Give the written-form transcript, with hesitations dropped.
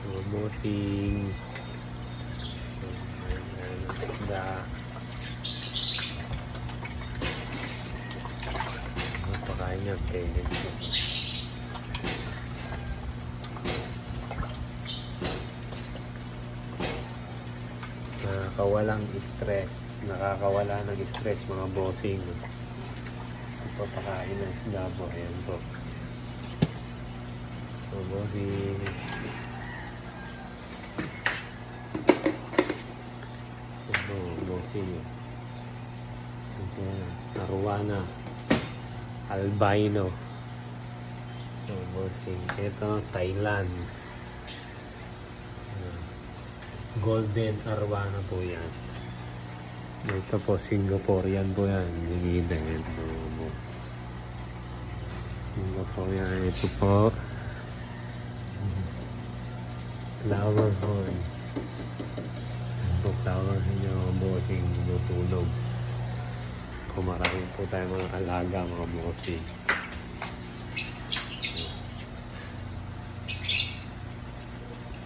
Mga bossing. Isda. Pakain niya. Okay. Nakakawalang stress. Nakakawala ng stress mga bossing. Ito pakain ng isda po. Ayan po. So bossing. Ito bossing. Ito Arowana. Albino. So bossing. Ito Thailand. Golden Arowana po yan. Ito po Singaporean po yan. Nagiging Singaporean. Ito po flower horn. Ito flower horn yung bossing tutulog. Kumarami po tayo mga alaga mga bossing.